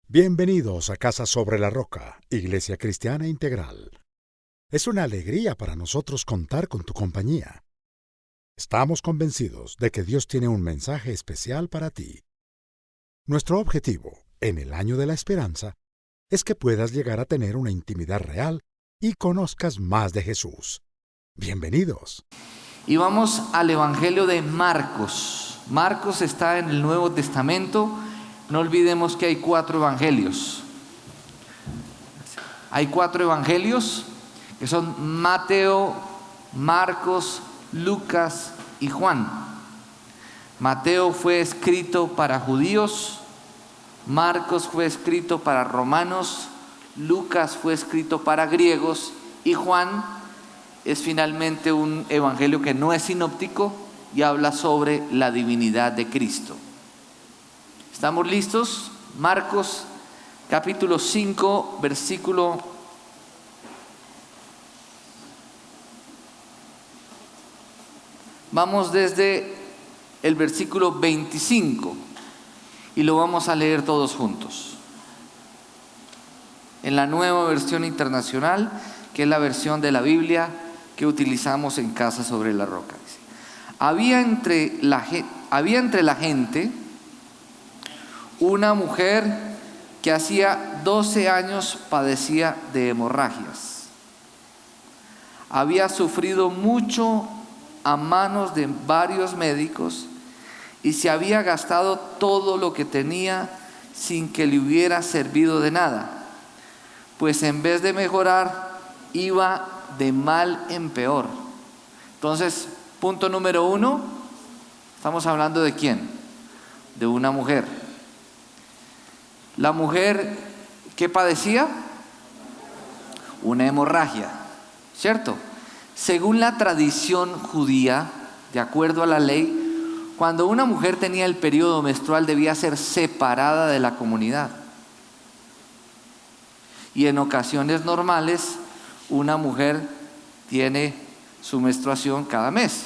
Bienvenidos a Casa sobre la Roca, Iglesia Cristiana Integral. Es una alegría para nosotros contar con tu compañía. Estamos convencidos de que Dios tiene un mensaje especial para ti. Nuestro objetivo, en el año de la esperanza, es que puedas llegar a tener una intimidad real y conozcas más de Jesús. Bienvenidos. Y vamos al Evangelio de Marcos. Marcos está en el Nuevo Testamento. No olvidemos que hay 4 evangelios. Hay 4 evangelios que son Mateo, Marcos, Lucas y Juan. Mateo fue escrito para judíos, Marcos fue escrito para romanos, Lucas fue escrito para griegos y Juan es finalmente un evangelio que no es sinóptico y habla sobre la divinidad de Cristo. ¿Estamos listos? Marcos capítulo 5, versículo 'Vamos desde el versículo 25 y lo vamos a leer todos juntos. En la Nueva Versión Internacional, que es la versión de la Biblia que utilizamos en Casa sobre la Roca. Había entre la gente una mujer que hacía 12 años padecía de hemorragias. Había sufrido mucho a manos de varios médicos y se había gastado todo lo que tenía sin que le hubiera servido de nada, pues en vez de mejorar iba de mal en peor. Entonces, punto número 1, estamos hablando de ¿quién? De una mujer. La mujer, ¿qué padecía? Una hemorragia, ¿cierto? Según la tradición judía, de acuerdo a la ley, cuando una mujer tenía el periodo menstrual debía ser separada de la comunidad. Y en ocasiones normales, una mujer tiene su menstruación cada mes,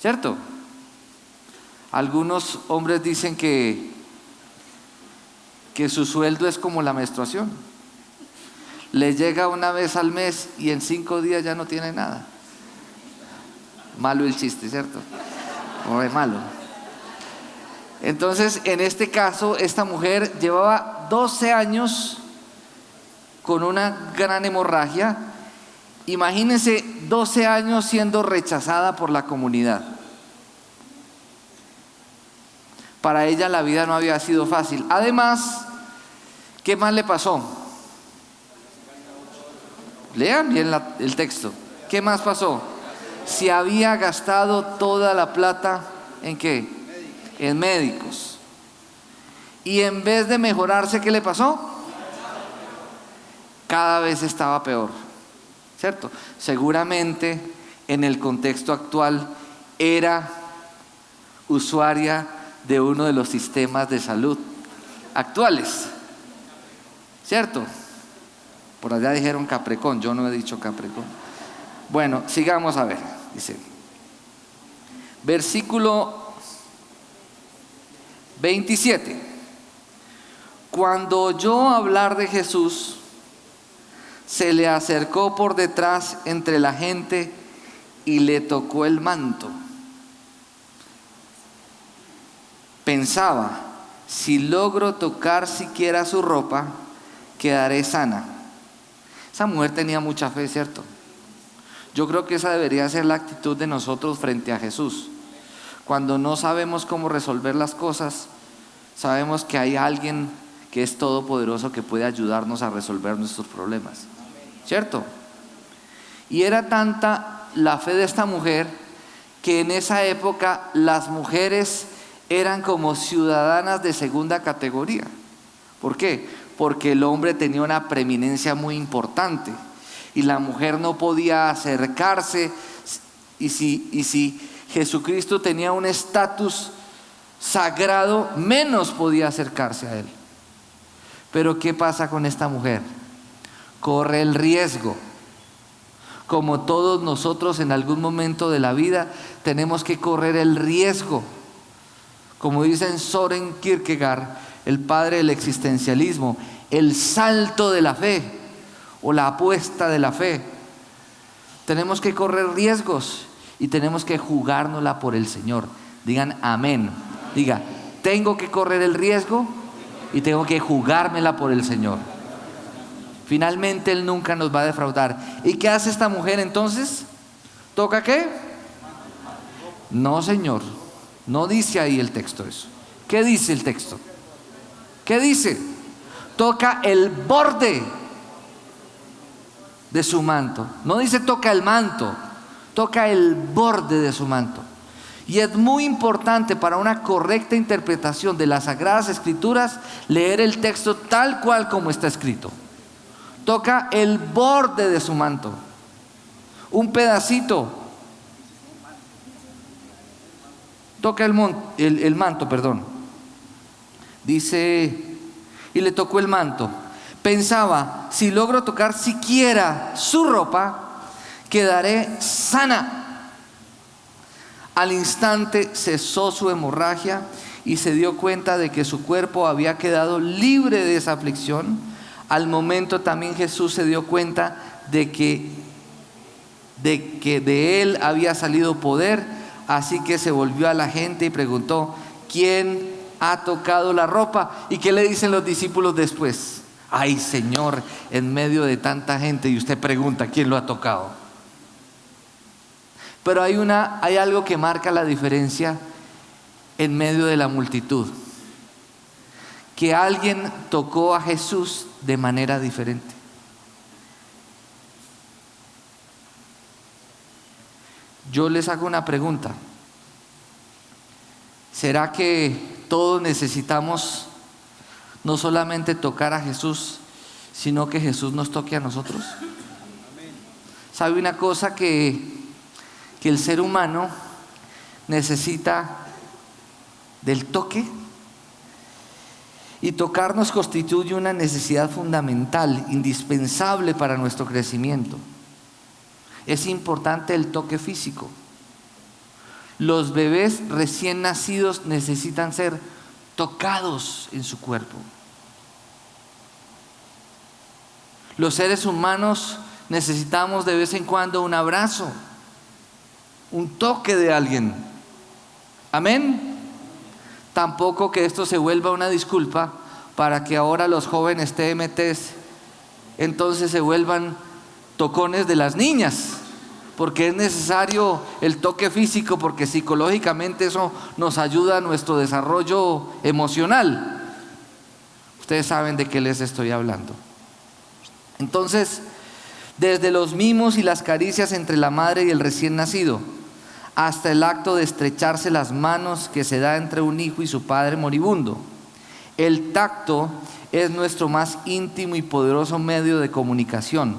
¿cierto? Algunos hombres dicen que su sueldo es como la menstruación. Le llega una vez al mes y en 5 días ya no tiene nada. Malo el chiste, ¿cierto? O es malo. Entonces, en este caso, esta mujer llevaba 12 años con una gran hemorragia. Imagínense 12 años siendo rechazada por la comunidad. Para ella la vida no había sido fácil. Además, ¿qué más le pasó? Lean bien el texto. ¿Qué más pasó? Se había gastado toda la plata ¿en qué? En médicos. Y en vez de mejorarse, ¿qué le pasó? Cada vez estaba peor, ¿cierto? Seguramente en el contexto actual era usuaria de uno de los sistemas de salud actuales, ¿cierto? Por allá dijeron Caprecón, yo no he dicho Caprecón. Bueno, sigamos a ver, dice, versículo 27. Cuando oyó hablar de Jesús, se le acercó por detrás entre la gente y le tocó el manto. Pensaba, si logro tocar siquiera su ropa, quedaré sana. Esa mujer tenía mucha fe, ¿cierto? Yo creo que esa debería ser la actitud de nosotros frente a Jesús. Cuando no sabemos cómo resolver las cosas, sabemos que hay alguien que es todopoderoso que puede ayudarnos a resolver nuestros problemas, ¿cierto? Y era tanta la fe de esta mujer que en esa época las mujeres eran como ciudadanas de segunda categoría. ¿Por qué? Porque el hombre tenía una preeminencia muy importante y la mujer no podía acercarse, y si Jesucristo tenía un estatus sagrado, menos podía acercarse a él. Pero ¿qué pasa con esta mujer? Corre el riesgo. Como todos nosotros en algún momento de la vida tenemos que correr el riesgo. Como dicen Soren Kierkegaard, el padre del existencialismo, el salto de la fe o la apuesta de la fe. Tenemos que correr riesgos y tenemos que jugárnosla por el Señor. Digan amén. Diga, tengo que correr el riesgo y tengo que jugármela por el Señor. Finalmente Él nunca nos va a defraudar. ¿Y qué hace esta mujer entonces? ¿Toca qué? No, Señor. No dice ahí el texto eso. ¿Qué dice el texto? ¿Qué dice? Toca el borde de su manto. No dice toca el manto, toca el borde de su manto. Y es muy importante para una correcta interpretación de las Sagradas Escrituras leer el texto tal cual como está escrito. Toca el borde de su manto, un pedacito. Toca el manto, perdón. Dice, y le tocó el manto. Pensaba, si logro tocar siquiera su ropa, quedaré sana. Al instante cesó su hemorragia y se dio cuenta de que su cuerpo había quedado libre de esa aflicción. Al momento también Jesús se dio cuenta de que de él había salido poder, así que se volvió a la gente y preguntó, ¿quién ha tocado la ropa? ¿Y qué le dicen los discípulos después? Ay, Señor, en medio de tanta gente, y usted pregunta, ¿quién lo ha tocado? Pero hay algo que marca la diferencia en medio de la multitud. Que alguien tocó a Jesús de manera diferente. Yo les hago una pregunta. ¿Será que todos necesitamos no solamente tocar a Jesús, sino que Jesús nos toque a nosotros? ¿Sabe una cosa? Que el ser humano necesita del toque, y tocarnos constituye una necesidad fundamental, indispensable para nuestro crecimiento. Es importante el toque físico. Los bebés recién nacidos necesitan ser tocados en su cuerpo. Los seres humanos necesitamos de vez en cuando un abrazo, un toque de alguien. Amén. Tampoco que esto se vuelva una disculpa para que ahora los jóvenes TMTs entonces se vuelvan tocones de las niñas, porque es necesario el toque físico, porque psicológicamente eso nos ayuda a nuestro desarrollo emocional. Ustedes saben de qué les estoy hablando. Entonces, desde los mimos y las caricias entre la madre y el recién nacido, hasta el acto de estrecharse las manos que se da entre un hijo y su padre moribundo. El tacto es nuestro más íntimo y poderoso medio de comunicación.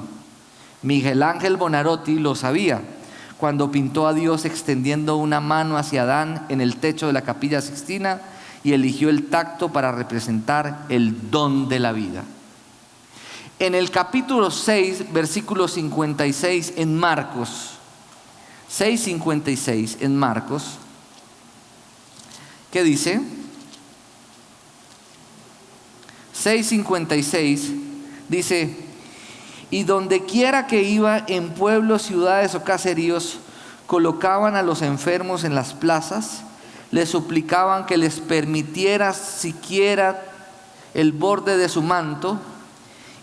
Miguel Ángel Bonarotti lo sabía cuando pintó a Dios extendiendo una mano hacia Adán en el techo de la Capilla Sixtina y eligió el tacto para representar el don de la vida. En el capítulo 6, versículo 56 en Marcos, 6:56 en Marcos, ¿qué dice? 6:56 dice, y donde quiera que iba, en pueblos, ciudades o caseríos, colocaban a los enfermos en las plazas, les suplicaban que les permitiera siquiera el borde de su manto,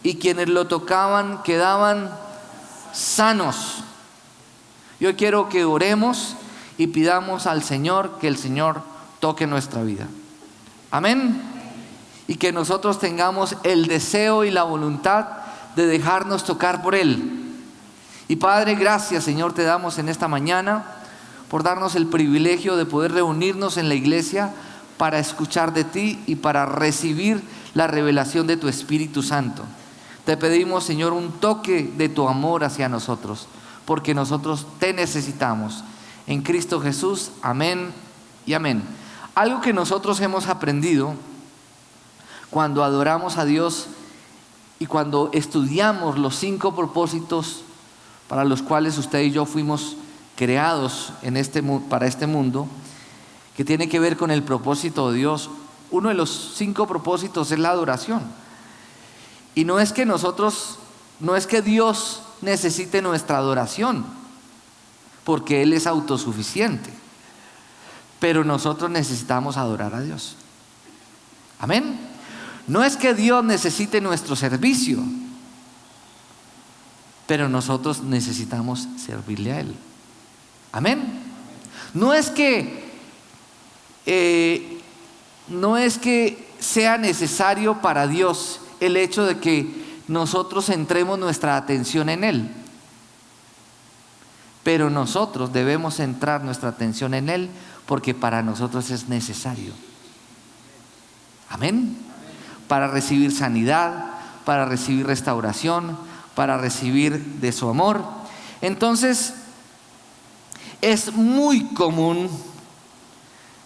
y quienes lo tocaban quedaban sanos. Yo quiero que oremos y pidamos al Señor que el Señor toque nuestra vida. Amén. Y que nosotros tengamos el deseo y la voluntad de dejarnos tocar por Él. Y Padre, gracias, Señor, te damos en esta mañana por darnos el privilegio de poder reunirnos en la iglesia para escuchar de ti y para recibir la revelación de tu Espíritu Santo. Te pedimos, Señor, un toque de tu amor hacia nosotros, porque nosotros te necesitamos. En Cristo Jesús, amén y amén. Algo que nosotros hemos aprendido cuando adoramos a Dios y cuando estudiamos los 5 propósitos para los cuales usted y yo fuimos creados para este mundo, que tiene que ver con el propósito de Dios. Uno de los 5 propósitos es la adoración. Y no es que Dios necesite nuestra adoración, porque Él es autosuficiente. Pero nosotros necesitamos adorar a Dios. Amén. No es que Dios necesite nuestro servicio, pero nosotros necesitamos servirle a Él. Amén. No es que sea necesario para Dios el hecho de que nosotros centremos nuestra atención en Él, pero nosotros debemos centrar nuestra atención en Él porque para nosotros es necesario. Amén. Para recibir sanidad, para recibir restauración, para recibir de su amor. Entonces, es muy común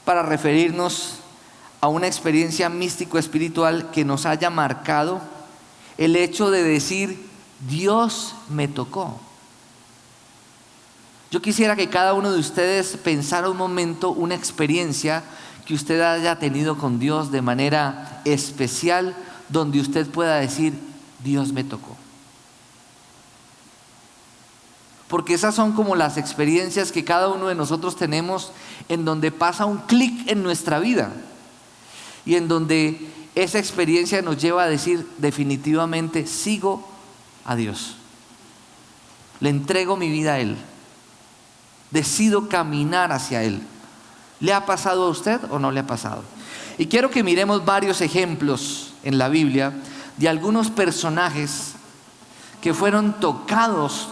para referirnos a una experiencia místico-espiritual que nos haya marcado el hecho de decir: Dios me tocó. Yo quisiera que cada uno de ustedes pensara un momento una experiencia que usted haya tenido con Dios de manera especial, donde usted pueda decir: Dios me tocó. Porque esas son como las experiencias que cada uno de nosotros tenemos, en donde pasa un clic en nuestra vida y en donde esa experiencia nos lleva a decir: definitivamente sigo a Dios, le entrego mi vida a Él, decido caminar hacia Él. ¿Le ha pasado a usted o no le ha pasado? Y quiero que miremos varios ejemplos en la Biblia de algunos personajes que fueron tocados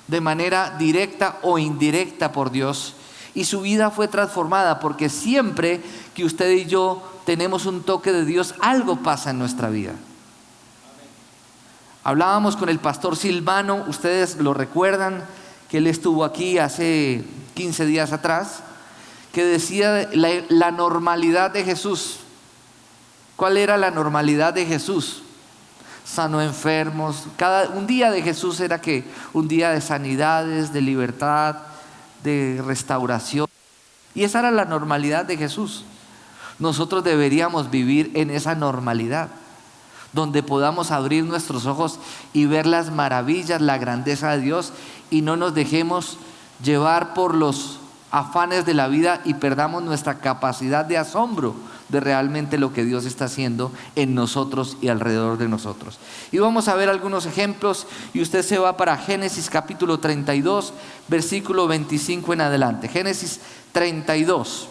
de manera directa o indirecta por Dios, y su vida fue transformada, porque siempre que usted y yo tenemos un toque de Dios, algo pasa en nuestra vida. Hablábamos con el pastor Silvano, ustedes lo recuerdan, que él estuvo aquí hace 15 días atrás, que decía la normalidad de Jesús. ¿Cuál era la normalidad de Jesús? Sanó enfermos. Un día de Jesús era que un día de sanidades, de libertad, de restauración. Y esa era la normalidad de Jesús. Nosotros deberíamos vivir en esa normalidad, donde podamos abrir nuestros ojos y ver las maravillas, la grandeza de Dios, y no nos dejemos llevar por los afanes de la vida y perdamos nuestra capacidad de asombro de realmente lo que Dios está haciendo en nosotros y alrededor de nosotros. Y vamos a ver algunos ejemplos, y usted se va para Génesis capítulo 32, versículo 25 en adelante. Génesis 32.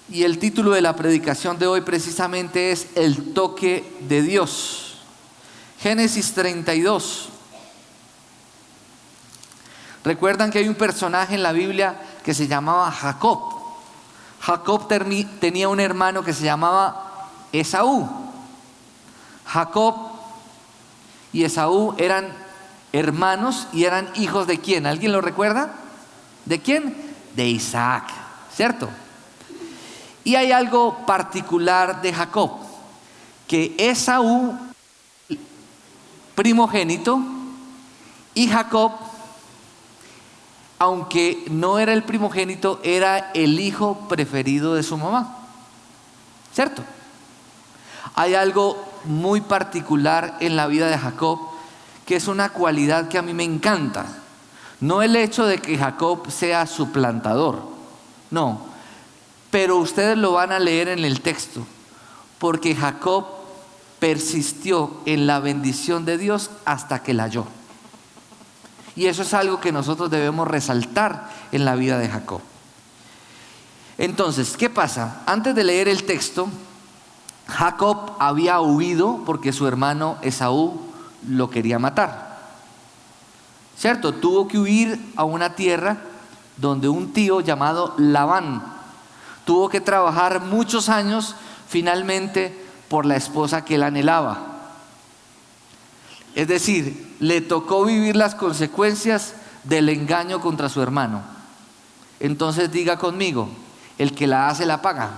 Y el título de la predicación de hoy precisamente es El toque de Dios. Génesis 32. Recuerdan que hay un personaje en la Biblia que se llamaba Jacob. Jacob tenía un hermano que se llamaba Esaú. Jacob y Esaú eran hermanos y eran hijos ¿de quién? ¿Alguien lo recuerda? ¿De quién? De Isaac, ¿cierto? Y hay algo particular de Jacob, que Esaú, primogénito, y Jacob, aunque no era el primogénito, era el hijo preferido de su mamá, ¿cierto? Hay algo muy particular en la vida de Jacob, que es una cualidad que a mí me encanta. No el hecho de que Jacob sea suplantador, no, pero ustedes lo van a leer en el texto, porque Jacob persistió en la bendición de Dios hasta que la halló. Y eso es algo que nosotros debemos resaltar en la vida de Jacob. Entonces, ¿qué pasa? Antes de leer el texto, Jacob había huido porque su hermano Esaú lo quería matar, ¿cierto? Tuvo que huir a una tierra donde un tío llamado Labán tuvo que trabajar muchos años finalmente por la esposa que él anhelaba. Es decir, le tocó vivir las consecuencias del engaño contra su hermano. Entonces diga conmigo: el que la hace la paga.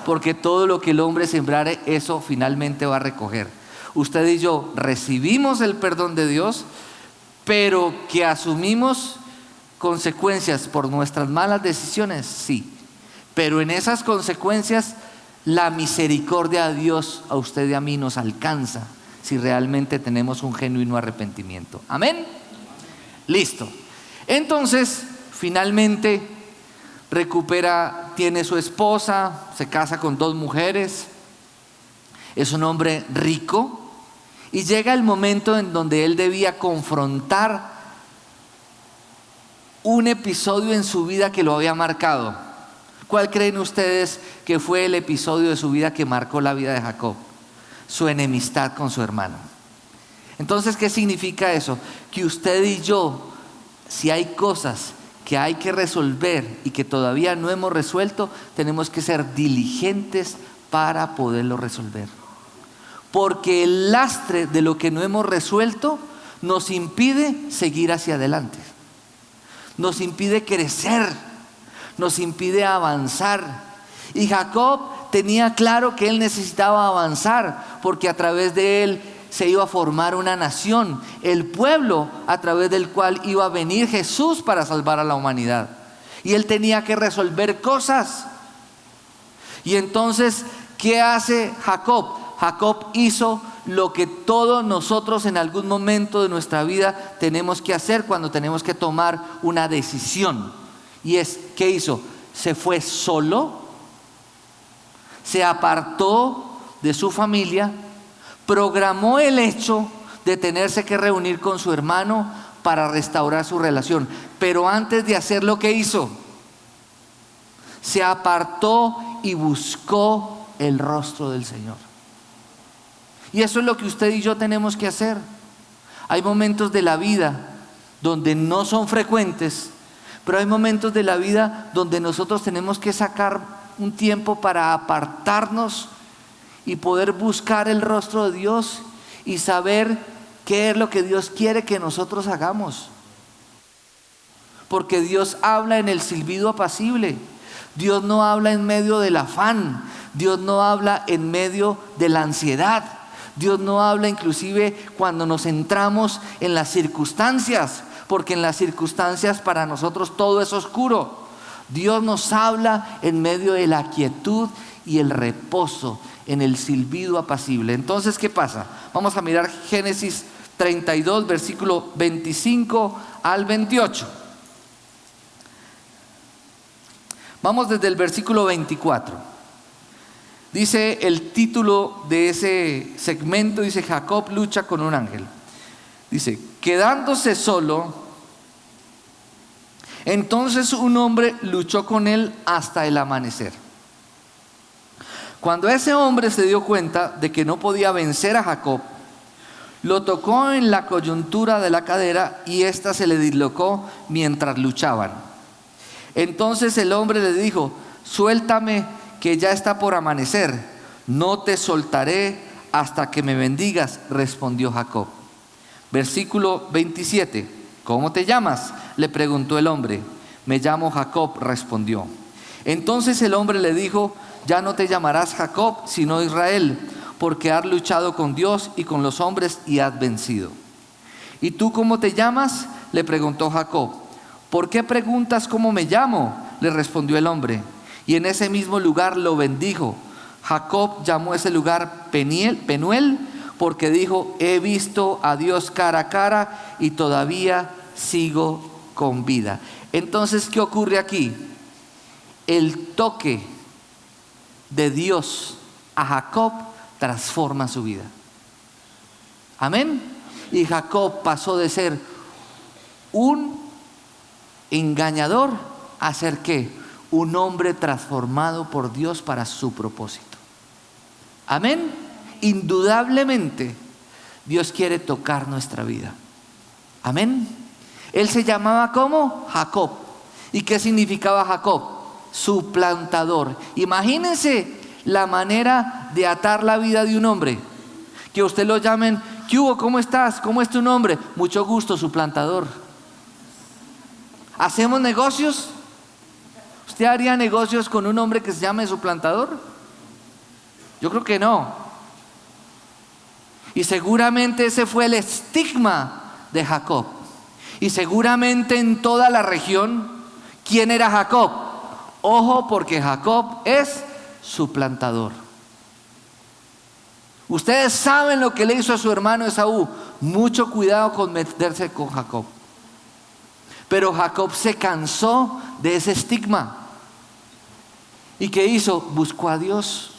Porque todo lo que el hombre sembrare, eso finalmente va a recoger. Usted y yo recibimos el perdón de Dios, pero que asumimos consecuencias por nuestras malas decisiones, sí. Pero en esas consecuencias, la misericordia de Dios a usted y a mí nos alcanza si realmente tenemos un genuino arrepentimiento. ¿Amén? Listo. Entonces, finalmente tiene su esposa, se casa con 2 mujeres, es un hombre rico y llega el momento en donde él debía confrontar un episodio en su vida que lo había marcado. ¿Cuál creen ustedes que fue el episodio de su vida que marcó la vida de Jacob? Su enemistad con su hermano. Entonces, ¿qué significa eso? Que usted y yo, si hay cosas que hay que resolver y que todavía no hemos resuelto, tenemos que ser diligentes para poderlo resolver. Porque el lastre de lo que no hemos resuelto nos impide seguir hacia adelante. Nos impide crecer, nos impide avanzar. Y Jacob tenía claro que él necesitaba avanzar, porque a través de él se iba a formar una nación, el pueblo a través del cual iba a venir Jesús para salvar a la humanidad. Y él tenía que resolver cosas. Y entonces, ¿qué hace Jacob? Jacob hizo lo que todos nosotros en algún momento de nuestra vida tenemos que hacer cuando tenemos que tomar una decisión. Y es, ¿qué hizo? Se fue solo, se apartó de su familia, programó el hecho de tenerse que reunir con su hermano para restaurar su relación. Pero antes de hacer lo que hizo, se apartó y buscó el rostro del Señor. Y eso es lo que usted y yo tenemos que hacer. Hay momentos de la vida donde no son frecuentes, pero hay momentos de la vida donde nosotros tenemos que sacar un tiempo para apartarnos y poder buscar el rostro de Dios y saber qué es lo que Dios quiere que nosotros hagamos. Porque Dios habla en el silbido apacible. Dios no habla en medio del afán. Dios no habla en medio de la ansiedad. Dios no habla inclusive cuando nos centramos en las circunstancias, porque en las circunstancias para nosotros todo es oscuro. Dios nos habla en medio de la quietud y el reposo, en el silbido apacible. Entonces, ¿qué pasa? Vamos a mirar Génesis 32, versículo 25 al 28. Vamos desde el versículo 24. Dice el título de ese segmento, dice: Jacob lucha con un ángel. Dice: quedándose solo, entonces un hombre luchó con él hasta el amanecer. Cuando ese hombre se dio cuenta de que no podía vencer a Jacob, lo tocó en la coyuntura de la cadera y ésta se le dislocó mientras luchaban. Entonces el hombre le dijo: suéltame, que ya está por amanecer. No te soltaré hasta que me bendigas, respondió Jacob. Versículo 27. ¿Cómo te llamas?, le preguntó el hombre. Me llamo Jacob, respondió. Entonces el hombre le dijo: ya no te llamarás Jacob, sino Israel, porque has luchado con Dios y con los hombres y has vencido. ¿Y tú cómo te llamas?, le preguntó Jacob. ¿Por qué preguntas cómo me llamo?, le respondió el hombre. Y en ese mismo lugar lo bendijo. Jacob llamó ese lugar Penuel, porque dijo: he visto a Dios cara a cara y todavía sigo con vida. Entonces, ¿qué ocurre aquí? El toque de Dios a Jacob transforma su vida. Amén. Y Jacob pasó de ser un engañador a ser ¿qué? Un hombre transformado por Dios para su propósito. Amén. Indudablemente Dios quiere tocar nuestra vida. Amén. Él se llamaba ¿cómo? Jacob. ¿Y qué significaba Jacob? Suplantador. Imagínense la manera de atar la vida de un hombre. Que usted lo llamen: ¿qué hubo? ¿Cómo estás? ¿Cómo es tu nombre? Mucho gusto, suplantador. ¿Hacemos negocios? ¿Usted haría negocios con un hombre que se llame suplantador? Yo creo que no. Y seguramente ese fue el estigma de Jacob. Y seguramente en toda la región, ¿quién era Jacob? Ojo, porque Jacob es suplantador. Ustedes saben lo que le hizo a su hermano Esaú. Mucho cuidado con meterse con Jacob. Pero Jacob se cansó de ese estigma. ¿Y qué hizo? Buscó a Dios.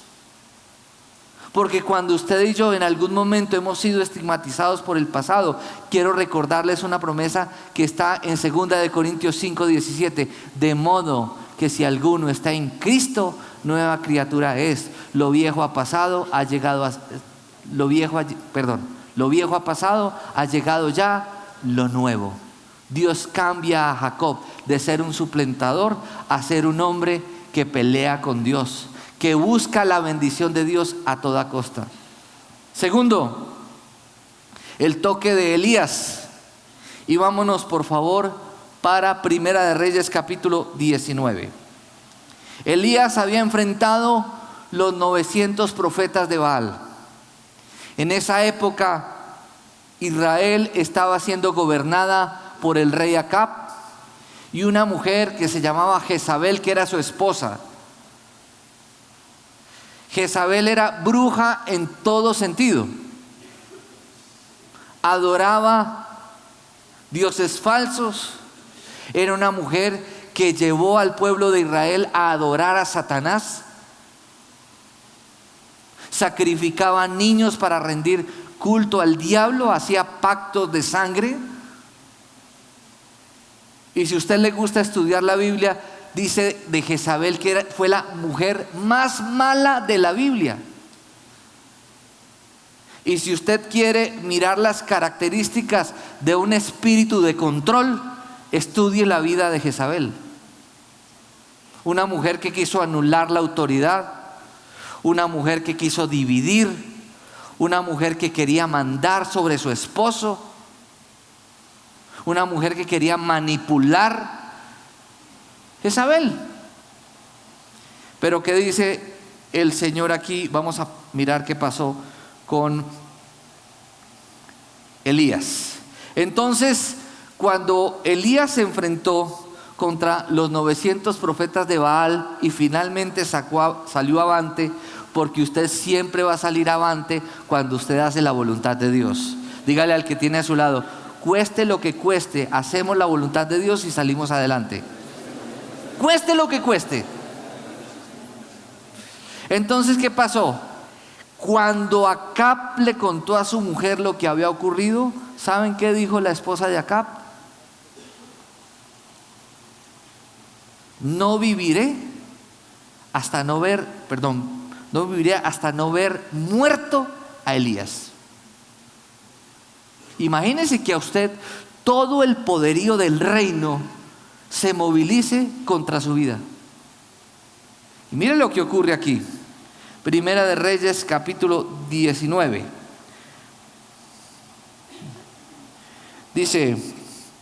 Porque cuando usted y yo en algún momento hemos sido estigmatizados por el pasado, quiero recordarles una promesa que está en 2 Corintios 5:17. De modo que si alguno está en Cristo, nueva criatura es. Lo viejo ha pasado, lo viejo ha pasado, ha llegado ya lo nuevo. Dios cambia a Jacob de ser un suplantador a ser un hombre que pelea con Dios, que busca la bendición de Dios a toda costa. Segundo, el toque de Elías. Y vámonos por favor para Primera de Reyes capítulo 19. Elías había enfrentado los 900 profetas de Baal. En esa época Israel estaba siendo gobernada por el rey Acab y una mujer que se llamaba Jezabel, que era su esposa. Jezabel era bruja en todo sentido. Adoraba dioses falsos. Era una mujer que llevó al pueblo de Israel a adorar a Satanás. Sacrificaba niños para rendir culto al diablo. Hacía pactos de sangre. Y si a usted le gusta estudiar la Biblia, dice de Jezabel que fue la mujer más mala de la Biblia. Y si usted quiere mirar las características de un espíritu de control, estudie la vida de Jezabel. Una mujer que quiso anular la autoridad, una mujer que quiso dividir, una mujer que quería mandar sobre su esposo, una mujer que quería manipular. Jezabel. Pero ¿qué dice el Señor aquí? Vamos a mirar qué pasó con Elías. Entonces, cuando Elías se enfrentó contra los 900 profetas de Baal y finalmente salió avante, porque usted siempre va a salir avante cuando usted hace la voluntad de Dios. Dígale al que tiene a su lado: cueste lo que cueste, hacemos la voluntad de Dios y salimos adelante. Cueste lo que cueste. Entonces, ¿qué pasó? Cuando Acab le contó a su mujer lo que había ocurrido, ¿saben qué dijo la esposa de Acab? No viviré hasta no ver muerto a Elías. Imagínense que a usted todo el poderío del reino se movilice contra su vida. Y miren lo que ocurre aquí. Primera de Reyes capítulo 19. Dice,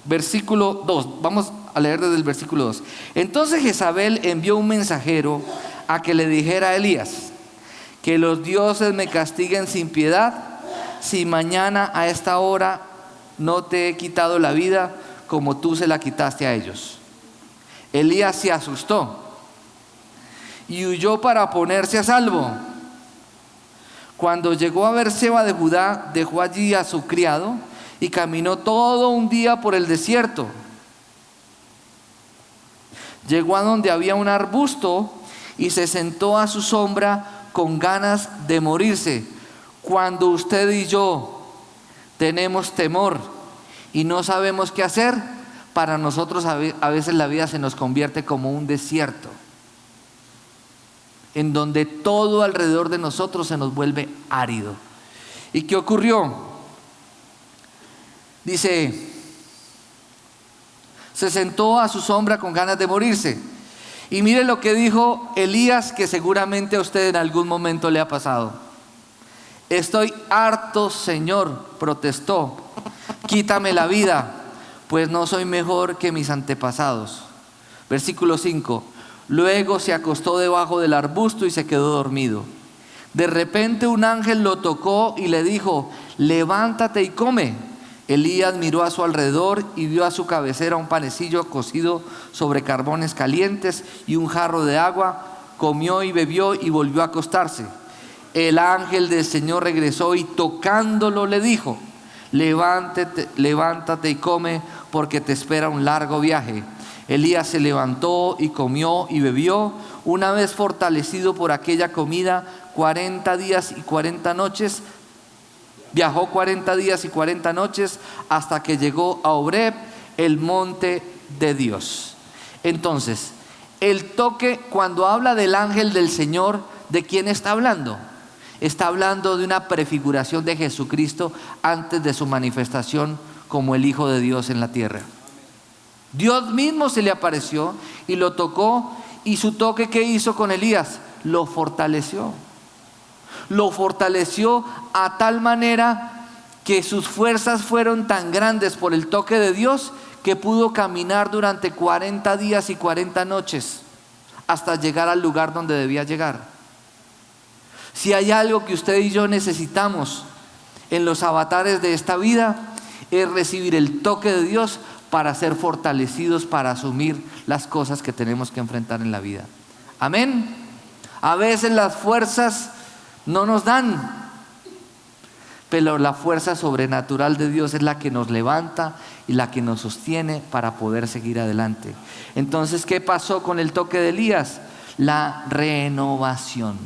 versículo 2. Vamos a leer desde el versículo 2. Entonces Jezabel envió un mensajero a que le dijera a Elías: que los dioses me castiguen sin piedad, si mañana a esta hora no te he quitado la vida como tú se la quitaste a ellos. Elías se asustó y huyó para ponerse a salvo. Cuando llegó a Beerseba de Judá, dejó allí a su criado y caminó todo un día por el desierto. Llegó a donde había un arbusto y se sentó a su sombra con ganas de morirse. Cuando usted y yo tenemos temor y no sabemos qué hacer, para nosotros a veces la vida se nos convierte como un desierto, en donde todo alrededor de nosotros se nos vuelve árido. ¿Y qué ocurrió? Dice, se sentó a su sombra con ganas de morirse. Y mire lo que dijo Elías, que seguramente a usted en algún momento le ha pasado. Estoy harto, Señor, protestó. Quítame la vida, pues no soy mejor que mis antepasados. Versículo 5. Luego se acostó debajo del arbusto y se quedó dormido. De repente un ángel lo tocó y le dijo: levántate y come. Elías miró a su alrededor y vio a su cabecera un panecillo cocido sobre carbones calientes y un jarro de agua. Comió y bebió y volvió a acostarse. El ángel del Señor regresó y tocándolo le dijo: levántate y come, porque te espera un largo viaje. Elías se levantó y comió y bebió. Una vez fortalecido por aquella comida, 40 días y 40 noches, viajó 40 días y 40 noches hasta que llegó a Horeb, el monte de Dios. Entonces, el toque, cuando habla del ángel del Señor, ¿de quién está hablando? Está hablando de una prefiguración de Jesucristo antes de su manifestación como el Hijo de Dios en la tierra. Dios mismo se le apareció y lo tocó, y su toque, ¿qué hizo con Elías? Lo fortaleció. Lo fortaleció a tal manera que sus fuerzas fueron tan grandes por el toque de Dios que pudo caminar durante 40 días y 40 noches hasta llegar al lugar donde debía llegar. Si hay algo que usted y yo necesitamos en los avatares de esta vida, es recibir el toque de Dios para ser fortalecidos, para asumir las cosas que tenemos que enfrentar en la vida. Amén. A veces las fuerzas no nos dan, pero la fuerza sobrenatural de Dios es la que nos levanta y la que nos sostiene para poder seguir adelante. Entonces, ¿qué pasó con el toque de Elías? La renovación.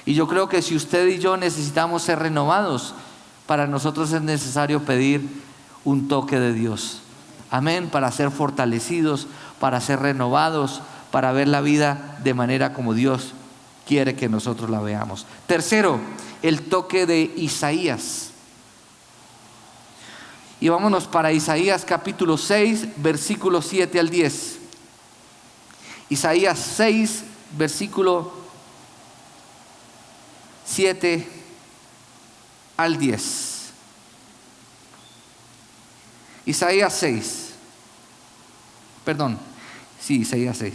Y yo creo que si usted y yo necesitamos ser renovados, para nosotros es necesario pedir un toque de Dios. Amén, para ser fortalecidos, para ser renovados, para ver la vida de manera como Dios quiere que nosotros la veamos. Tercero, el toque de Isaías. Y vámonos para Isaías capítulo 6, versículos 7 al 10. Isaías 6, versículo 7 al 10. Isaías 6. Isaías 6.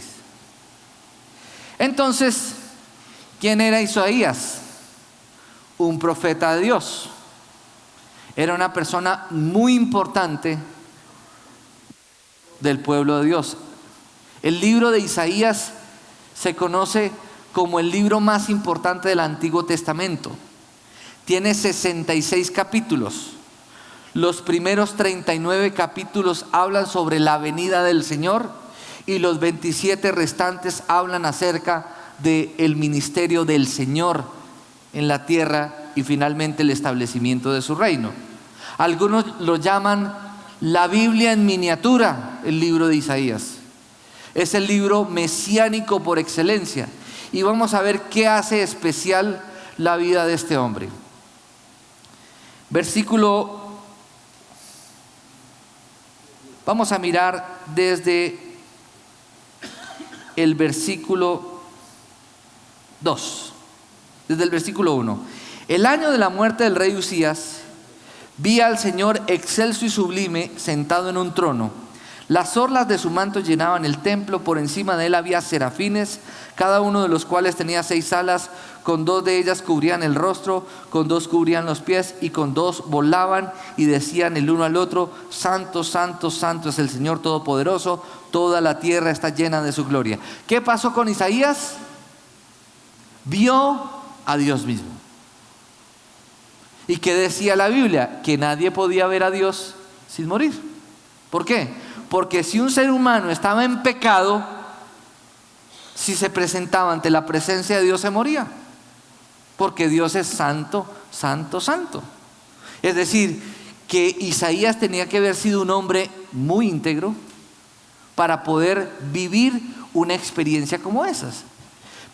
Entonces, ¿quién era Isaías? Un profeta de Dios. Era una persona muy importante del pueblo de Dios. El libro de Isaías se conoce como el libro más importante del Antiguo Testamento. Tiene 66 capítulos. Los primeros 39 capítulos hablan sobre la venida del Señor y los 27 restantes hablan acerca del ministerio del Señor en la tierra y finalmente el establecimiento de su reino. Algunos lo llaman la Biblia en miniatura, el libro de Isaías. Es el libro mesiánico por excelencia. Y vamos a ver qué hace especial la vida de este hombre. Vamos a mirar desde el versículo 2, desde el versículo 1. El año de la muerte del rey Usías, vi al Señor excelso y sublime sentado en un trono. Las orlas de su manto llenaban el templo. Por encima de él había serafines, cada uno de los cuales tenía 6 alas. Con 2 de ellas cubrían el rostro, con 2 cubrían los pies, y con 2 volaban y decían el uno al otro: Santo, santo, santo es el Señor Todopoderoso, toda la tierra está llena de su gloria. ¿Qué pasó con Isaías? Vio a Dios mismo. ¿Y qué decía la Biblia? Que nadie podía ver a Dios sin morir. ¿Por qué? Porque si un ser humano estaba en pecado, si se presentaba ante la presencia de Dios, se moría. Porque Dios es santo, santo, santo. Es decir, que Isaías tenía que haber sido un hombre muy íntegro para poder vivir una experiencia como esas.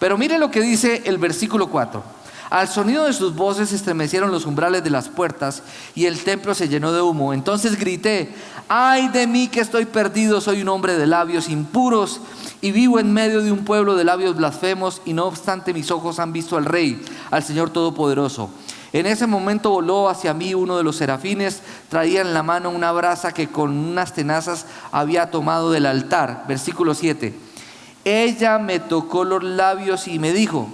Pero mire lo que dice el versículo 4. Al sonido de sus voces se estremecieron los umbrales de las puertas y el templo se llenó de humo. Entonces grité: ¡ay de mí que estoy perdido! Soy un hombre de labios impuros y vivo en medio de un pueblo de labios blasfemos, y no obstante mis ojos han visto al Rey, al Señor Todopoderoso. En ese momento voló hacia mí uno de los serafines, traía en la mano una brasa que con unas tenazas había tomado del altar. Versículo 7. Ella me tocó los labios y me dijo: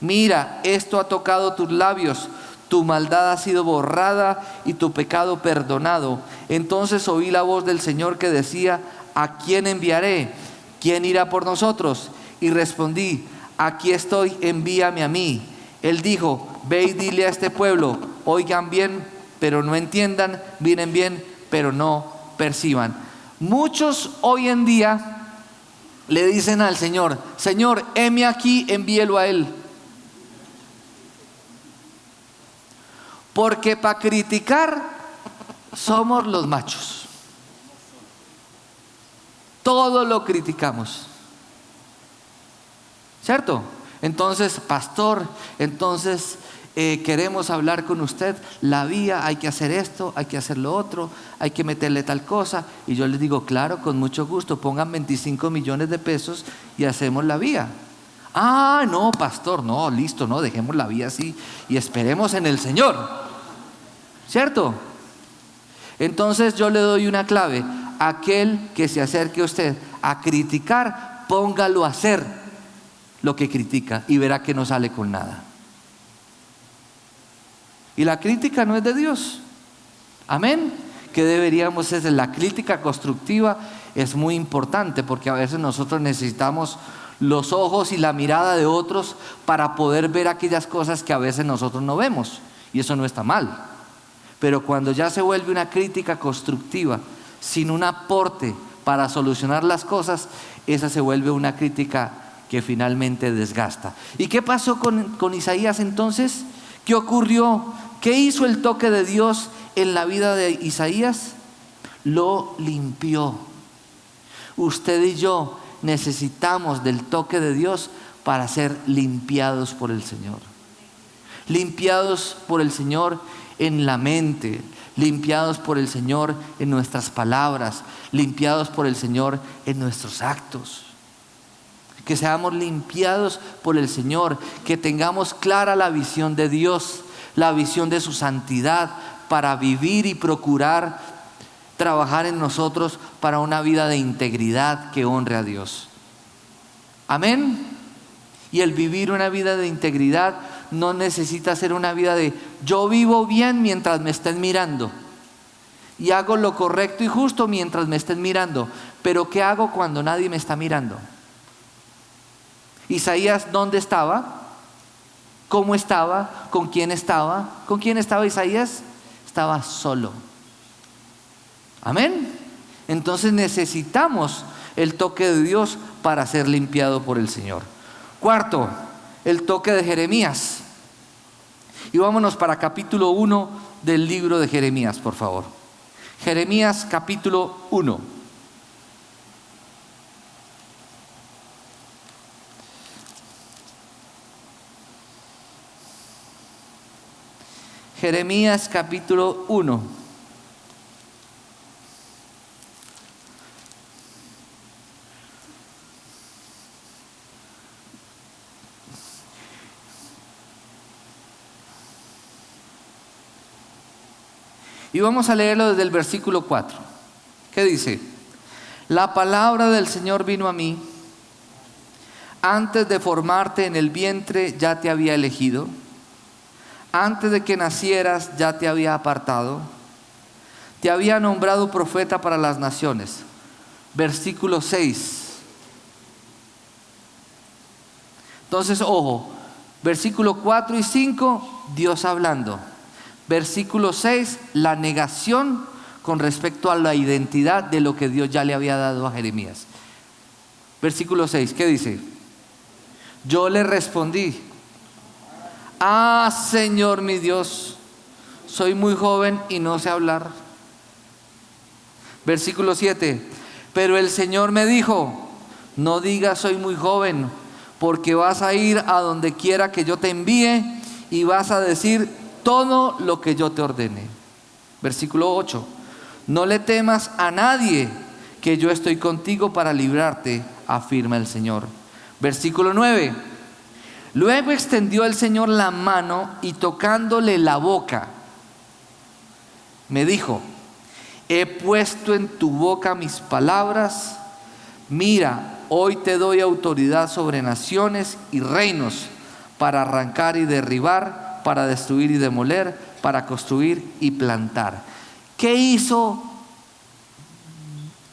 mira, esto ha tocado tus labios, tu maldad ha sido borrada y tu pecado perdonado. Entonces oí la voz del Señor que decía: ¿a quién enviaré? ¿Quién irá por nosotros? Y respondí: aquí estoy, envíame a mí. Él dijo: ve y dile a este pueblo, oigan bien, pero no entiendan, miren bien, pero no perciban. Muchos hoy en día le dicen al Señor: Señor, heme aquí, envíelo a Él. Porque para criticar somos los machos. Todo lo criticamos, ¿cierto? Entonces, pastor, entonces queremos hablar con usted. La vía, hay que hacer esto, hay que hacer lo otro, hay que meterle tal cosa. Y yo les digo: claro, con mucho gusto, pongan 25 millones de pesos y hacemos la vía. Ah, no, pastor, no, listo, no, dejemos la vía así y esperemos en el Señor, ¿cierto? Entonces yo le doy una clave: aquel que se acerque a usted a criticar, póngalo a hacer lo que critica y verá que no sale con nada. Y la crítica no es de Dios. Amén. Que deberíamos hacer la crítica constructiva. Es muy importante, porque a veces nosotros necesitamos los ojos y la mirada de otros para poder ver aquellas cosas que a veces nosotros no vemos, y eso no está mal. Pero cuando ya se vuelve una crítica constructiva sin un aporte para solucionar las cosas, esa se vuelve una crítica que finalmente desgasta. ¿Y qué pasó con Isaías entonces? ¿Qué ocurrió? ¿Qué hizo el toque de Dios en la vida de Isaías? Lo limpió. Usted y yo necesitamos del toque de Dios para ser limpiados por el Señor. Limpiados por el Señor en la mente, limpiados por el Señor en nuestras palabras, limpiados por el Señor en nuestros actos. Que seamos limpiados por el Señor, que tengamos clara la visión de Dios, la visión de su santidad, para vivir y procurar trabajar en nosotros para una vida de integridad que honre a Dios. Amén. Y el vivir una vida de integridad no necesita ser una vida de yo vivo bien mientras me estén mirando y hago lo correcto y justo mientras me estén mirando. Pero ¿qué hago cuando nadie me está mirando? Isaías, ¿dónde estaba? ¿Cómo estaba? ¿Con quién estaba? ¿Con quién estaba Isaías? Estaba solo. Amén. Entonces necesitamos el toque de Dios para ser limpiado por el Señor. Cuarto, el toque de Jeremías. Y vámonos para capítulo 1 del libro de Jeremías, por favor. Jeremías capítulo 1. Jeremías capítulo 1. Y vamos a leerlo desde el versículo 4. ¿Qué dice? La palabra del Señor vino a mí: antes de formarte en el vientre ya te había elegido, antes de que nacieras ya te había apartado, te había nombrado profeta para las naciones. Versículo 6. Entonces, ojo, versículo 4 y 5, Dios hablando. Versículo 6, la negación con respecto a la identidad de lo que Dios ya le había dado a Jeremías. Versículo 6, ¿qué dice? Yo le respondí: ah, Señor mi Dios, soy muy joven y no sé hablar. Versículo 7, pero el Señor me dijo: no digas soy muy joven, porque vas a ir a donde quiera que yo te envíe y vas a decir todo lo que yo te ordene. Versículo 8, no le temas a nadie, que yo estoy contigo para librarte, afirma el Señor. Versículo 9, luego extendió el Señor la mano y tocándole la boca, me dijo: he puesto en tu boca mis palabras. Mira, hoy te doy autoridad sobre naciones y reinos, para arrancar y derribar para destruir y demoler, para construir y plantar. ¿Qué hizo?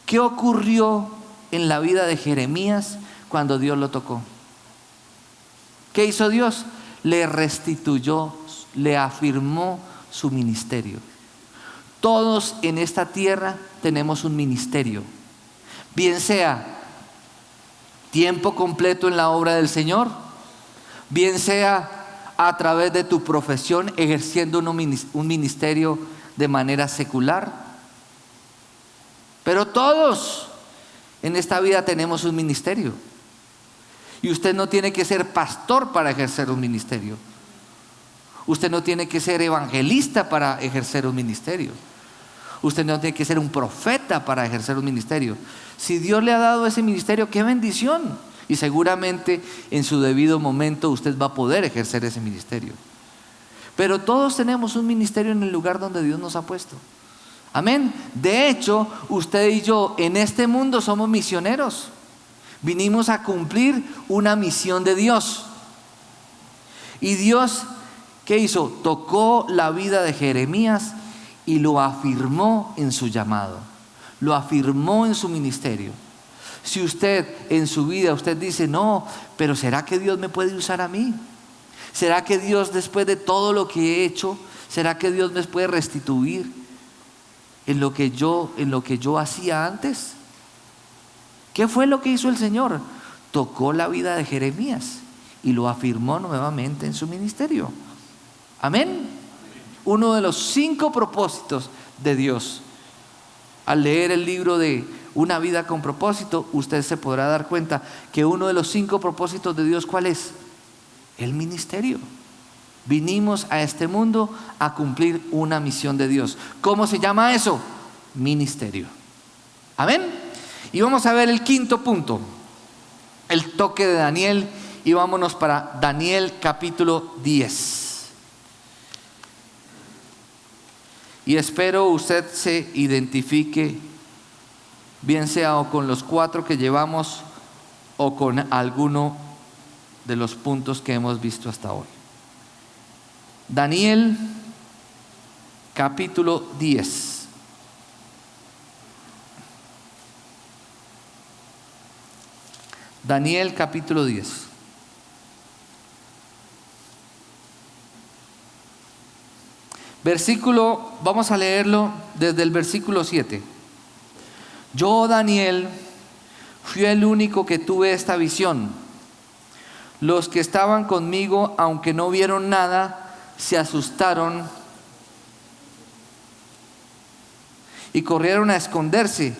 ¿Qué ocurrió en la vida de Jeremías cuando Dios lo tocó? ¿Qué hizo Dios? Le restituyó, le afirmó su ministerio. Todos en esta tierra tenemos un ministerio, bien sea tiempo completo en la obra del Señor, bien sea a través de tu profesión ejerciendo un ministerio de manera secular. Pero todos en esta vida tenemos un ministerio. Y usted no tiene que ser pastor para ejercer un ministerio. Usted no tiene que ser evangelista para ejercer un ministerio. Usted no tiene que ser un profeta para ejercer un ministerio. Si Dios le ha dado ese ministerio, ¡qué bendición! Y seguramente en su debido momento usted va a poder ejercer ese ministerio. Pero todos tenemos un ministerio en el lugar donde Dios nos ha puesto. Amén. De hecho, usted y yo en este mundo somos misioneros. Vinimos a cumplir una misión de Dios. Y Dios, ¿qué hizo? Tocó la vida de Jeremías y lo afirmó en su llamado. Lo afirmó en su ministerio. Si usted en su vida, usted dice, no, pero ¿será que Dios me puede usar a mí? ¿Será que Dios, después de todo lo que he hecho, será que Dios me puede restituir en lo que yo hacía antes? ¿Qué fue lo que hizo el Señor? Tocó la vida de Jeremías y lo afirmó nuevamente en su ministerio. Amén. Uno de los 5 propósitos de Dios. Al leer el libro de Una vida con propósito, usted se podrá dar cuenta que uno de los 5 propósitos de Dios, ¿cuál es? El ministerio. Vinimos a este mundo a cumplir una misión de Dios. ¿Cómo se llama eso? Ministerio. Amén. Y vamos a ver el 5.º punto, el toque de Daniel, y vámonos para Daniel capítulo 10. Y espero usted se identifique, bien sea o con los 4 que llevamos o con alguno de los puntos que hemos visto hasta hoy. Daniel capítulo 10. Daniel capítulo 10. Vamos a leerlo desde el versículo 7. Yo, Daniel, fui el único que tuve esta visión. Los que estaban conmigo, aunque no vieron nada, se asustaron y corrieron a esconderse.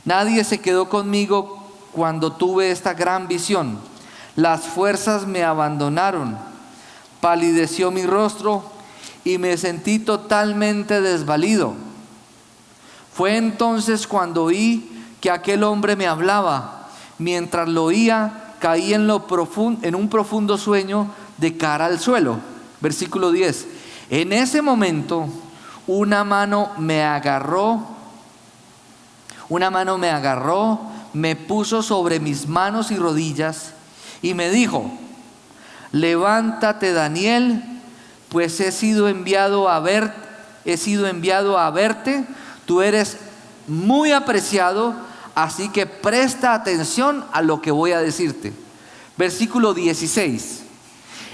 Nadie se quedó conmigo cuando tuve esta gran visión. Las fuerzas me abandonaron, palideció mi rostro y me sentí totalmente desvalido. Fue entonces cuando oí que aquel hombre me hablaba. Mientras lo oía, caí en un profundo sueño de cara al suelo. Versículo 10. En ese momento una mano me agarró, me puso sobre mis manos y rodillas y me dijo: levántate, Daniel, pues he sido enviado a verte. Tú eres muy apreciado, así que presta atención a lo que voy a decirte. Versículo 16.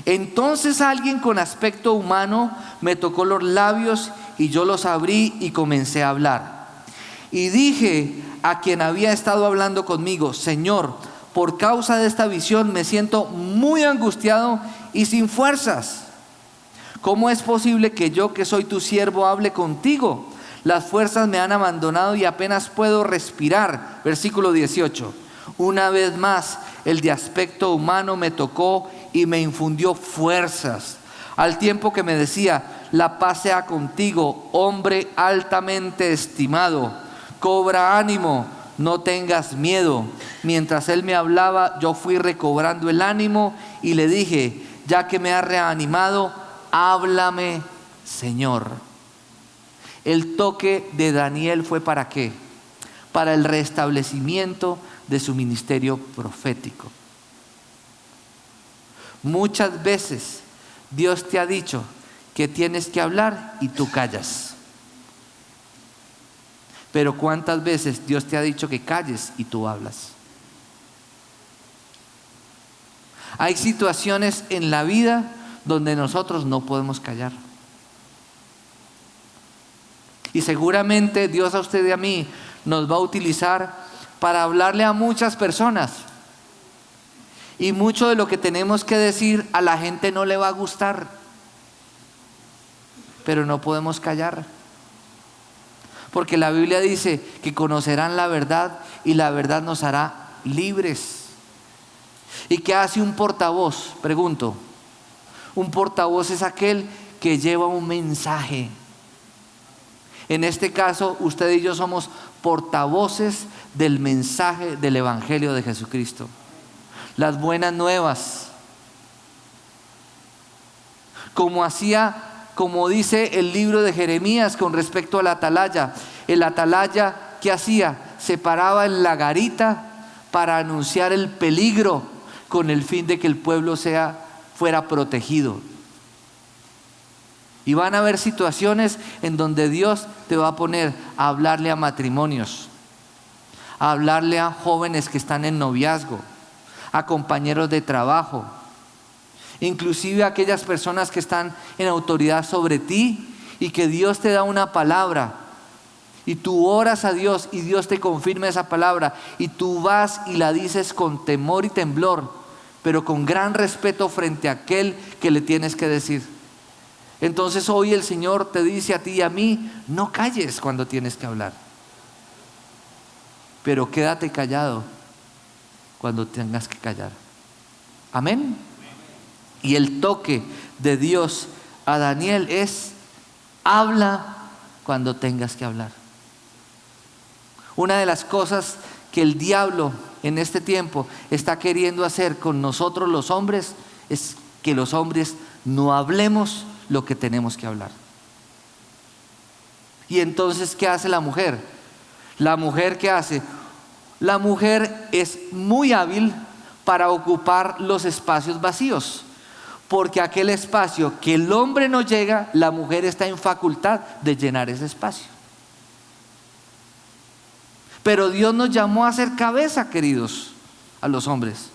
Entonces alguien con aspecto humano me tocó los labios y yo los abrí y comencé a hablar. Y dije a quien había estado hablando conmigo: Señor, por causa de esta visión me siento muy angustiado y sin fuerzas. ¿Cómo es posible que yo, que soy tu siervo, hable contigo? Las fuerzas me han abandonado y apenas puedo respirar. Versículo 18. Una vez más, el de aspecto humano me tocó y me infundió fuerzas, al tiempo que me decía: la paz sea contigo, hombre altamente estimado. Cobra ánimo, no tengas miedo. Mientras él me hablaba, yo fui recobrando el ánimo y le dije: ya que me has reanimado, háblame, Señor. El toque de Daniel fue ¿para qué? Para el restablecimiento de su ministerio profético. Muchas veces Dios te ha dicho que tienes que hablar y tú callas. Pero ¿cuántas veces Dios te ha dicho que calles y tú hablas? Hay situaciones en la vida donde nosotros no podemos callar. Y seguramente Dios a usted y a mí nos va a utilizar para hablarle a muchas personas. Y mucho de lo que tenemos que decir a la gente no le va a gustar. Pero no podemos callar. Porque la Biblia dice que conocerán la verdad y la verdad nos hará libres. ¿Y qué hace un portavoz? Pregunto. Un portavoz es aquel que lleva un mensaje. En este caso, usted y yo somos portavoces del mensaje del Evangelio de Jesucristo. Las buenas nuevas. Como dice el libro de Jeremías con respecto al atalaya. El atalaya, ¿qué hacía? Se paraba en la garita para anunciar el peligro con el fin de que el pueblo fuera protegido. Y van a haber situaciones en donde Dios te va a poner a hablarle a matrimonios, a hablarle a jóvenes que están en noviazgo, a compañeros de trabajo, inclusive a aquellas personas que están en autoridad sobre ti y que Dios te da una palabra y tú oras a Dios y Dios te confirma esa palabra y tú vas y la dices con temor y temblor, pero con gran respeto frente a aquel que le tienes que decir. Entonces hoy el Señor te dice a ti y a mí, no calles cuando tienes que hablar, pero quédate callado cuando tengas que callar. Amén. Y el toque de Dios a Daniel es, habla cuando tengas que hablar. Una de las cosas que el diablo en este tiempo está queriendo hacer con nosotros los hombres es que los hombres no hablemos lo que tenemos que hablar. Y entonces, ¿qué hace la mujer? La mujer, ¿qué hace? La mujer es muy hábil para ocupar los espacios vacíos, porque aquel espacio que el hombre no llega, la mujer está en facultad de llenar ese espacio. Pero Dios nos llamó a ser cabeza, queridos, a los hombres.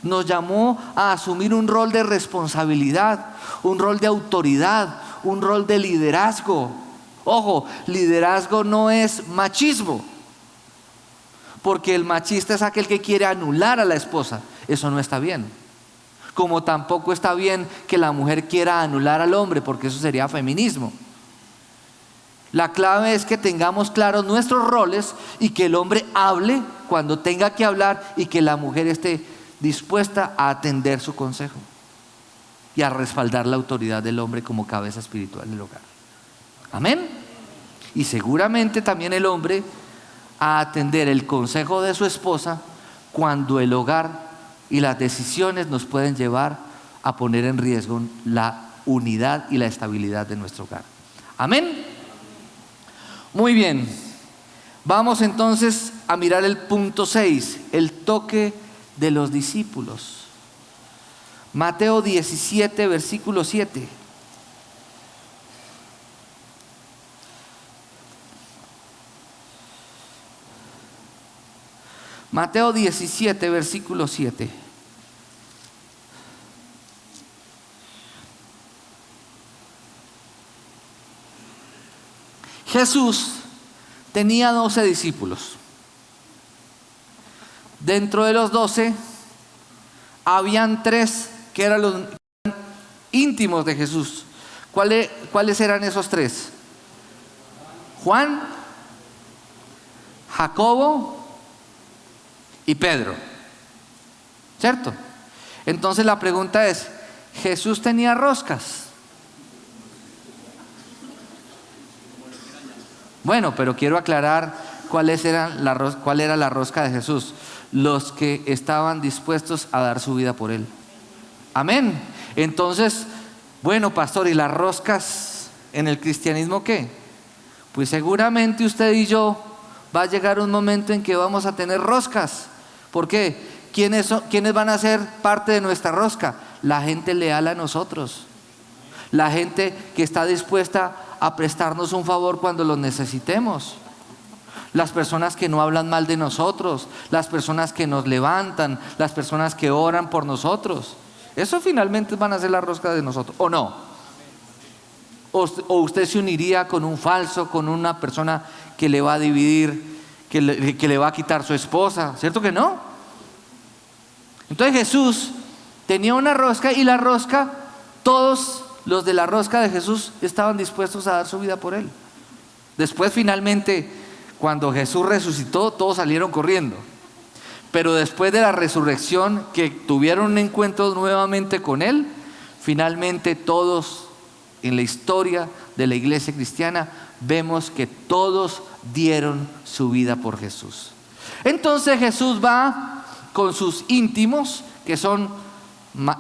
Nos llamó a asumir un rol de responsabilidad, un rol de autoridad, un rol de liderazgo. Ojo, liderazgo no es machismo, porque el machista es aquel que quiere anular a la esposa. Eso no está bien. Como tampoco está bien que la mujer quiera anular al hombre, porque eso sería feminismo. La clave es que tengamos claros nuestros roles y que el hombre hable cuando tenga que hablar y que la mujer esté dispuesta a atender su consejo y a respaldar la autoridad del hombre como cabeza espiritual del hogar. Amén. Y seguramente también el hombre a atender el consejo de su esposa cuando el hogar y las decisiones nos pueden llevar a poner en riesgo la unidad y la estabilidad de nuestro hogar. Amén. Muy bien, vamos entonces a mirar el punto 6, el toque de los discípulos. Mateo 17, versículo 7. Mateo 17, versículo 7. Jesús tenía 12 discípulos. Dentro de los 12, habían 3 que eran los íntimos de Jesús. ¿Cuáles eran esos 3? Juan, Jacobo y Pedro. ¿Cierto? Entonces la pregunta es, ¿Jesús tenía roscas? Bueno, pero quiero aclarar cuál era la rosca de Jesús. Los que estaban dispuestos a dar su vida por Él. Amén. Entonces, bueno, pastor, ¿y las roscas en el cristianismo qué? Pues seguramente usted y yo va a llegar un momento en que vamos a tener roscas. ¿Por qué? ¿Quiénes van a ser parte de nuestra rosca? La gente leal a nosotros. la gente que está dispuesta a prestarnos un favor cuando lo necesitemos, las personas que no hablan mal de nosotros, las personas que nos levantan, las personas que oran por nosotros. Eso finalmente van a ser la rosca de nosotros, ¿o no? ¿O usted se uniría con un falso, con una persona que le va a dividir, que le va a quitar su esposa? ¿Cierto que no? Entonces Jesús tenía una rosca, y la rosca, todos los de la rosca de Jesús estaban dispuestos a dar su vida por él. Después finalmente, cuando Jesús resucitó, todos salieron corriendo. Pero después de la resurrección, que tuvieron un encuentro nuevamente con él, finalmente todos en la historia de la iglesia cristiana vemos que todos dieron su vida por Jesús. Entonces Jesús va con sus íntimos, que son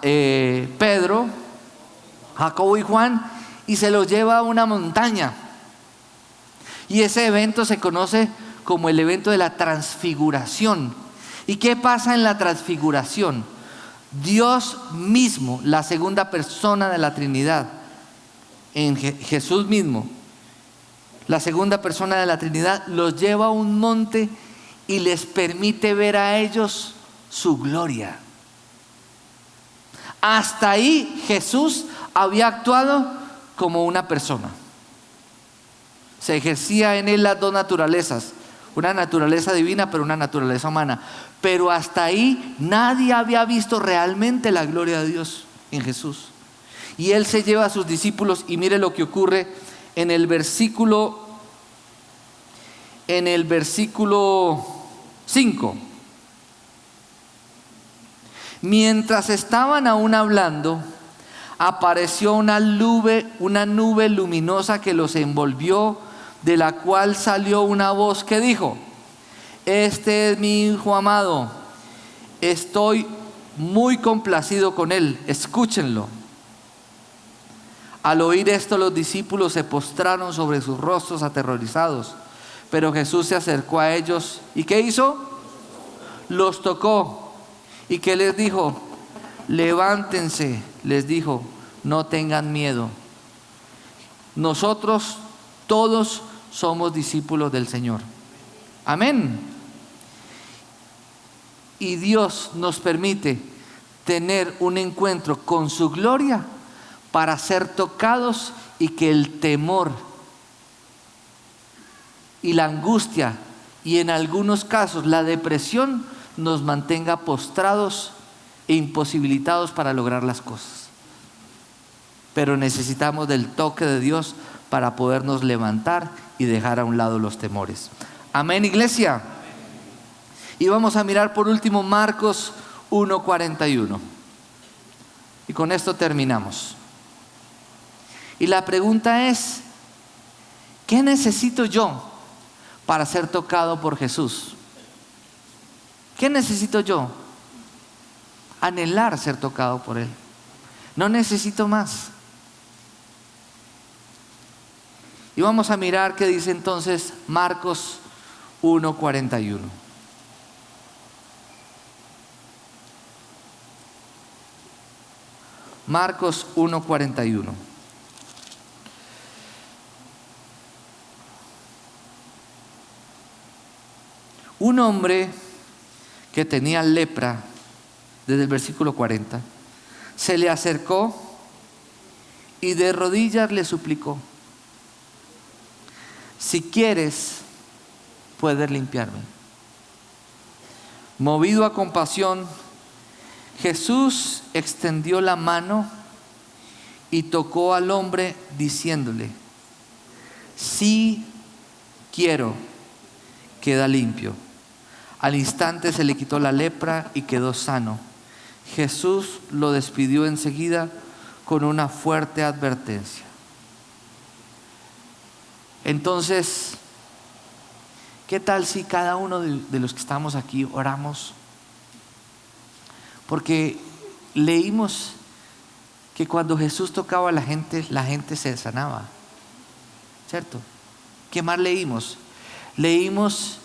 Pedro, Jacobo y Juan, y se los lleva a una montaña. Y ese evento se conoce como el evento de la transfiguración. ¿Y qué pasa en la transfiguración? Dios mismo, la segunda persona de la Trinidad, en Jesús mismo, la segunda persona de la Trinidad, los lleva a un monte y les permite ver a ellos su gloria. Hasta ahí Jesús había actuado como una persona. Se ejercía en él las dos naturalezas, una naturaleza divina pero una naturaleza humana. Pero hasta ahí nadie había visto realmente la gloria de Dios en Jesús. Y él se lleva a sus discípulos, y mire lo que ocurre en el versículo 5. Mientras estaban aún hablando, apareció una nube luminosa que los envolvió, de la cual salió una voz que dijo: este es mi Hijo amado, estoy muy complacido con él, escúchenlo. Al oír esto, los discípulos se postraron sobre sus rostros aterrorizados. Pero Jesús se acercó a ellos, ¿y qué hizo? Los tocó. ¿Y qué les dijo? Levántense, les dijo, no tengan miedo. Nosotros todos somos discípulos del Señor. Amén. Y Dios nos permite tener un encuentro con su gloria para ser tocados, y que el temor y la angustia, y en algunos casos la depresión, nos mantenga postrados e imposibilitados para lograr las cosas. Pero necesitamos del toque de Dios para podernos levantar y dejar a un lado los temores. Amén, iglesia. Y vamos a mirar por último Marcos 1:41. Y con esto terminamos. Y la pregunta es: ¿qué necesito yo para ser tocado por Jesús? ¿Qué necesito yo? Anhelar ser tocado por Él. No necesito más. Y vamos a mirar qué dice entonces Marcos 1:41. Marcos 1:41. Un hombre que tenía lepra, desde el versículo 40, se le acercó y de rodillas le suplicó: si quieres, puedes limpiarme. Movido a compasión, Jesús extendió la mano y tocó al hombre, diciéndole: sí quiero, queda limpio. Al instante se le quitó la lepra y quedó sano. Jesús lo despidió enseguida con una fuerte advertencia. Entonces, ¿qué tal si cada uno de los que estamos aquí oramos? Porque leímos que cuando Jesús tocaba a la gente se sanaba, ¿cierto? ¿Qué más leímos? Leímos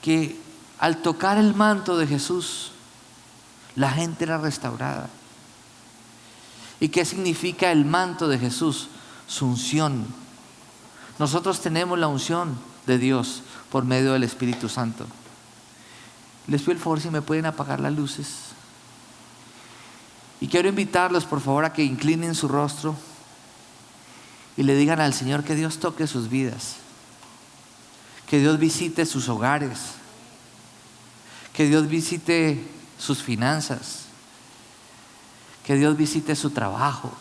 que al tocar el manto de Jesús, la gente era restaurada. ¿Y qué significa el manto de Jesús? Su unción. Nosotros tenemos la unción de Dios por medio del Espíritu Santo. Les pido el favor si me pueden apagar las luces. Y quiero invitarlos por favor a que inclinen su rostro y le digan al Señor que Dios toque sus vidas, que Dios visite sus hogares, que Dios visite sus finanzas, que Dios visite su trabajo,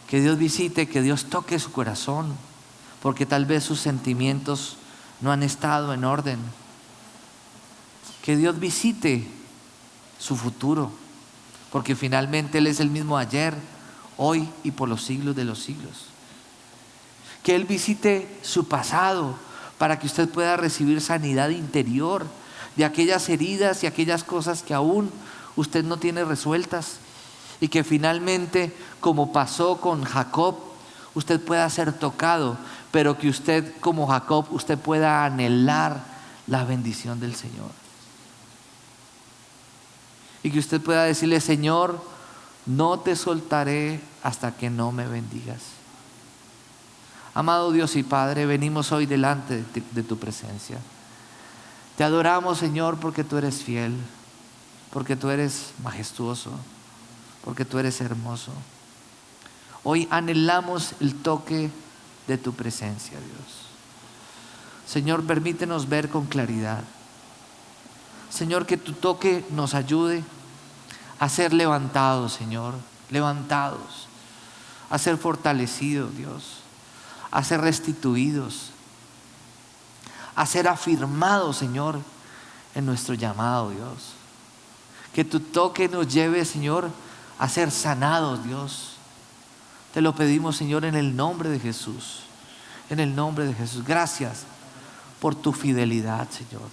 que Dios visite, que Dios toque su corazón, porque tal vez sus sentimientos no han estado en orden. Que Dios visite su futuro, porque finalmente Él es el mismo ayer, hoy y por los siglos de los siglos. Que Él visite su pasado para que usted pueda recibir sanidad interior de aquellas heridas y aquellas cosas que aún usted no tiene resueltas, y que finalmente, como pasó con Jacob, usted pueda ser tocado, pero que usted, como Jacob, usted pueda anhelar la bendición del Señor. Y que usted pueda decirle: Señor, no te soltaré hasta que no me bendigas. Amado Dios y Padre, venimos hoy delante de tu presencia. Te adoramos, Señor, porque tú eres fiel, porque tú eres majestuoso, porque tú eres hermoso. Hoy anhelamos el toque de tu presencia, Dios. Señor, permítenos ver con claridad. Señor, que tu toque nos ayude a ser levantados, Señor, levantados, a ser fortalecidos, Dios, a ser restituidos, a ser afirmados, Señor, en nuestro llamado, Dios. Que tu toque nos lleve, Señor, a ser sanados, Dios. Te lo pedimos, Señor, en el nombre de Jesús. En el nombre de Jesús. Gracias por tu fidelidad, Señor.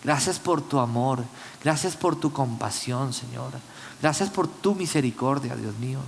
Gracias por tu amor. Gracias por tu compasión, Señor. Gracias por tu misericordia, Dios mío.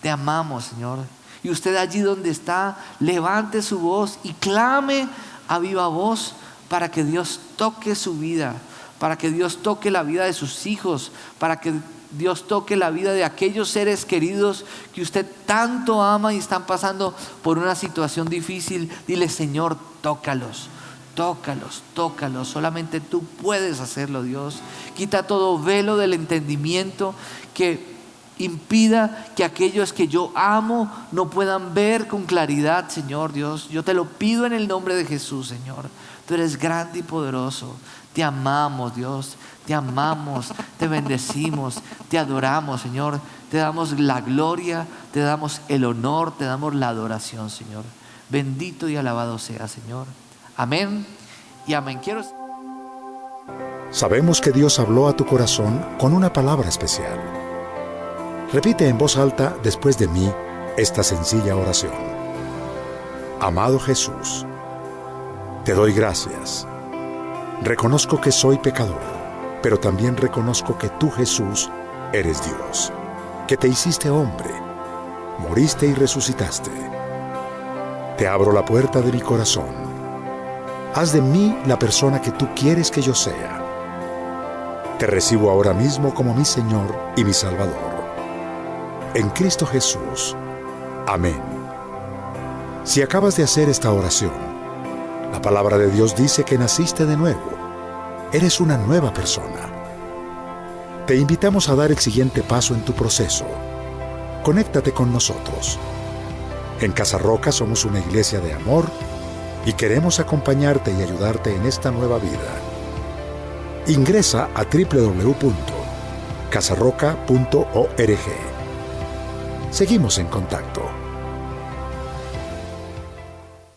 Te amamos, Señor. Y usted allí donde está, levante su voz y clame a viva voz para que Dios toque su vida, para que Dios toque la vida de sus hijos, para que Dios toque la vida de aquellos seres queridos que usted tanto ama y están pasando por una situación difícil. Dile: Señor, tócalos, tócalos, tócalos. Solamente tú puedes hacerlo, Dios. Quita todo velo del entendimiento que impida que aquellos que yo amo no puedan ver con claridad, Señor Dios. Yo te lo pido en el nombre de Jesús, Señor. Tú eres grande y poderoso. Te amamos, Dios. Te amamos, te bendecimos, te adoramos, Señor. Te damos la gloria, te damos el honor, te damos la adoración, Señor. Bendito y alabado sea, Señor. Amén y amén. Sabemos que Dios habló a tu corazón con una palabra especial. Repite en voz alta después de mí esta sencilla oración. Amado Jesús, te doy gracias. Reconozco que soy pecador, pero también reconozco que tú, Jesús, eres Dios, que te hiciste hombre, moriste y resucitaste. Te abro la puerta de mi corazón. Haz de mí la persona que tú quieres que yo sea. Te recibo ahora mismo como mi Señor y mi Salvador. En Cristo Jesús. Amén. Si acabas de hacer esta oración, la palabra de Dios dice que naciste de nuevo. Eres una nueva persona. Te invitamos a dar el siguiente paso en tu proceso. Conéctate con nosotros. En Casa Roca somos una iglesia de amor y queremos acompañarte y ayudarte en esta nueva vida. Ingresa a www.casarroca.org. Seguimos en contacto.